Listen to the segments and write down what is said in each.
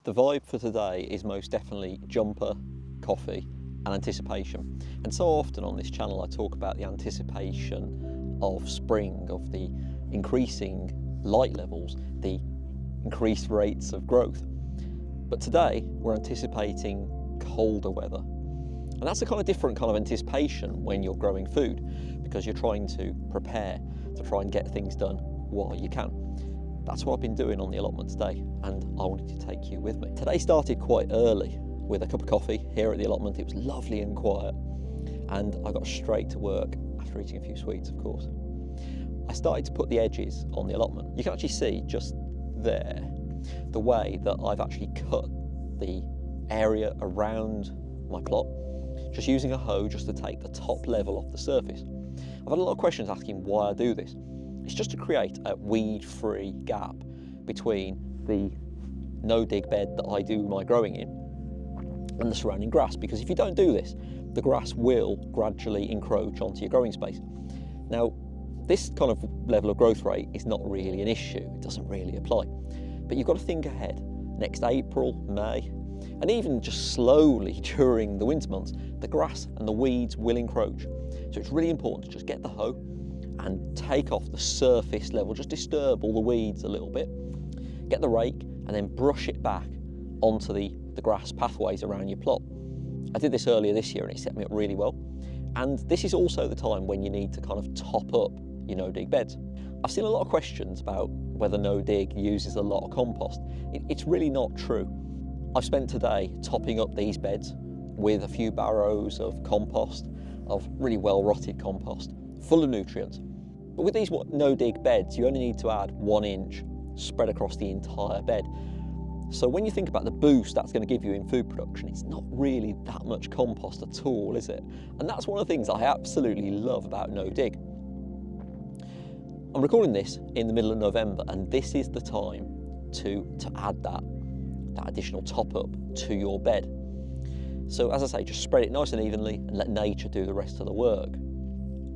The vibe for today is most definitely jumper, coffee and anticipation. And so often on this channel I talk about the anticipation of spring, of the increasing light levels, the increased rates of growth. But today we're anticipating colder weather. And that's a kind of different kind of anticipation when you're growing food, because you're trying to prepare to try and get things done while you can. That's what I've been doing on the allotment today, and I wanted to take you with me. Today started quite early with a cup of coffee here at the allotment. It was lovely and quiet, and I got straight to work after eating a few sweets, of course. I started to put the edges on the allotment. You can actually see just there the way that I've actually cut the area around my plot, just using a hoe just to take the top level off the surface. I've had a lot of questions asking why I do this. It's just to create a weed-free gap between the no-dig bed that I do my growing in and the surrounding grass, because if you don't do this, the grass will gradually encroach onto your growing space. Now, this kind of level of growth rate is not really an issue, it doesn't really apply. But you've got to think ahead. Next April, May, and even just slowly during the winter months, the grass and the weeds will encroach. So it's really important to just get the hoe and take off the surface level, just disturb all the weeds a little bit, get the rake and then brush it back onto the grass pathways around your plot. I did this earlier this year and it set me up really well. And this is also the time when you need to kind of top up your no-dig beds. I've seen a lot of questions about whether no-dig uses a lot of compost. It's really not true. I've spent today topping up these beds with a few barrows of compost, of really well-rotted compost, full of nutrients. But with these no-dig beds, you only need to add 1 inch spread across the entire bed. So when you think about the boost that's going to give you in food production, it's not really that much compost at all, is it? And that's one of the things I absolutely love about no-dig. I'm recording this in the middle of November, and this is the time to add that additional top-up to your bed. So as I say, just spread it nice and evenly and let nature do the rest of the work.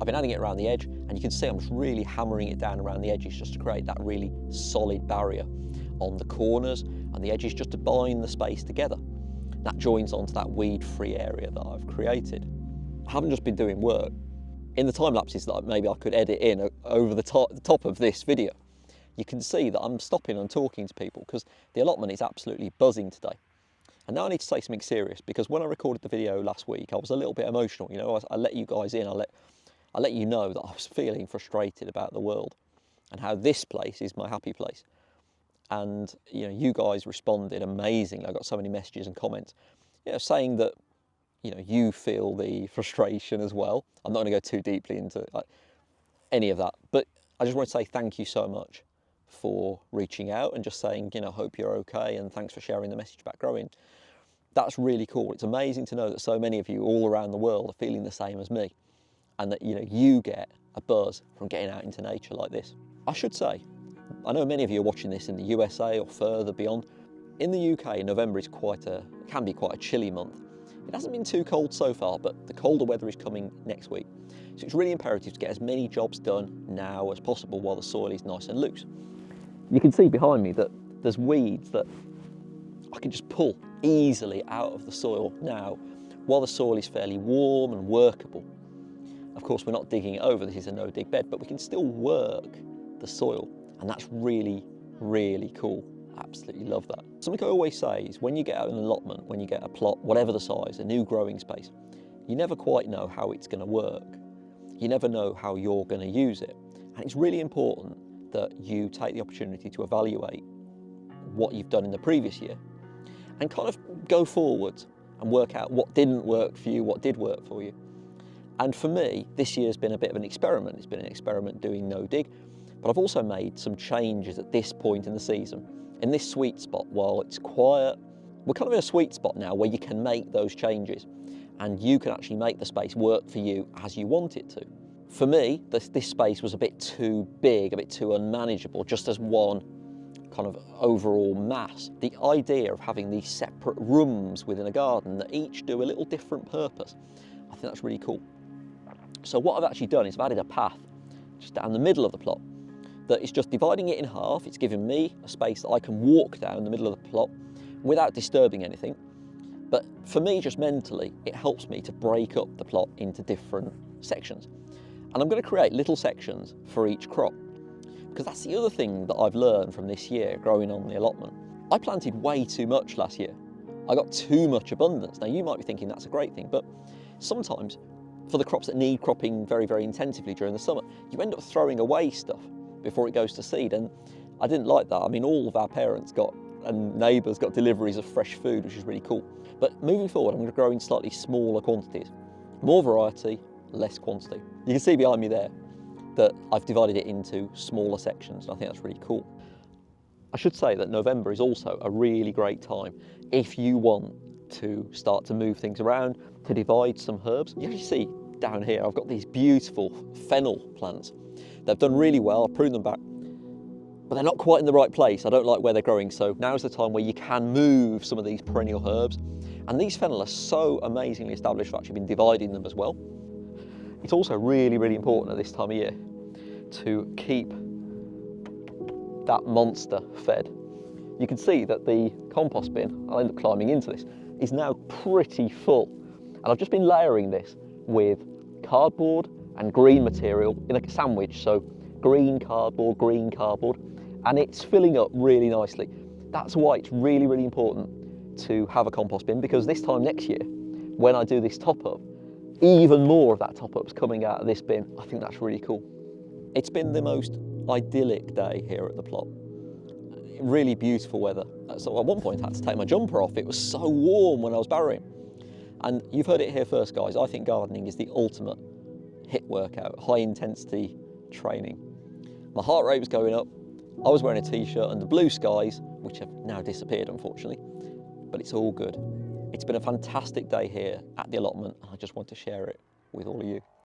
I've been adding it around the edge, and you can see I'm just really hammering it down around the edges just to create that really solid barrier on the corners and the edges, just to bind the space together. That joins onto that weed-free area that I've created. I haven't just been doing work. In the time lapses that maybe I could edit in over the top of this video, you can see that I'm stopping and talking to people because the allotment is absolutely buzzing today. And now I need to say something serious, because when I recorded the video last week, I was a little bit emotional. You know, I let you guys in, I let you know that I was feeling frustrated about the world and how this place is my happy place. And you know, you guys responded amazingly. I got so many messages and comments, you know, saying that, you know, you feel the frustration as well. I'm not going to go too deeply into any of that, but I just want to say thank you so much for reaching out and just saying, you know, hope you're okay and thanks for sharing the message about growing. That's really cool. It's amazing to know that so many of you all around the world are feeling the same as me, and that, you know, you get a buzz from getting out into nature like this. I should say, I know many of you are watching this in the USA or further beyond. In the UK, November is can be quite a chilly month. It hasn't been too cold so far, but the colder weather is coming next week. So it's really imperative to get as many jobs done now as possible while the soil is nice and loose. You can see behind me that there's weeds that I can just pull easily out of the soil now while the soil is fairly warm and workable. Of course, we're not digging it over, this is a no-dig bed, but we can still work the soil, and that's really, really cool. I absolutely love that. Something I always say is when you get out an allotment, when you get a plot, whatever the size, a new growing space, you never quite know how it's going to work. You never know how you're going to use it. And it's really important that you take the opportunity to evaluate what you've done in the previous year and kind of go forward and work out what didn't work for you, what did work for you. And for me, this year's been a bit of an experiment. It's been an experiment doing no-dig, but I've also made some changes at this point in the season. In this sweet spot, while it's quiet, we're kind of in a sweet spot now where you can make those changes and you can actually make the space work for you as you want it to. For me, this space was a bit too big, a bit too unmanageable, just as one kind of overall mass. The idea of having these separate rooms within a garden that each do a little different purpose, I think that's really cool. So what I've actually done is I've added a path just down the middle of the plot that is just dividing it in half. It's giving me a space that I can walk down the middle of the plot without disturbing anything. But for me, just mentally, it helps me to break up the plot into different sections. And I'm going to create little sections for each crop, because that's the other thing that I've learned from this year growing on the allotment. I planted way too much last year. I got too much abundance. Now you might be thinking that's a great thing, but sometimes for the crops that need cropping very, very intensively during the summer, you end up throwing away stuff before it goes to seed. And I didn't like that. I mean, all of our parents and neighbours got deliveries of fresh food, which is really cool. But moving forward, I'm going to grow in slightly smaller quantities. More variety, less quantity. You can see behind me there that I've divided it into smaller sections, and I think that's really cool. I should say that November is also a really great time if you want to start to move things around, to divide some herbs. You can see down here, I've got these beautiful fennel plants. They've done really well, I've pruned them back, but they're not quite in the right place. I don't like where they're growing, so now's the time where you can move some of these perennial herbs. And these fennel are so amazingly established, I've actually been dividing them as well. It's also really, really important at this time of year to keep that monster fed. You can see that the compost bin, I'll end up climbing into this, is now pretty full. And I've just been layering this with cardboard and green material in a sandwich, so green cardboard, and it's filling up really nicely. That's why it's really, really important to have a compost bin, because this time next year, when I do this top up, even more of that top up's coming out of this bin. I think that's really cool. It's been the most idyllic day here at the plot. Really beautiful weather. So at one point I had to take my jumper off. It was so warm when I was barrowing. And you've heard it here first, guys. I think gardening is the ultimate HIIT workout, high intensity training. My heart rate was going up. I was wearing a t-shirt under blue skies, which have now disappeared, unfortunately, but it's all good. It's been a fantastic day here at the allotment, and I just want to share it with all of you.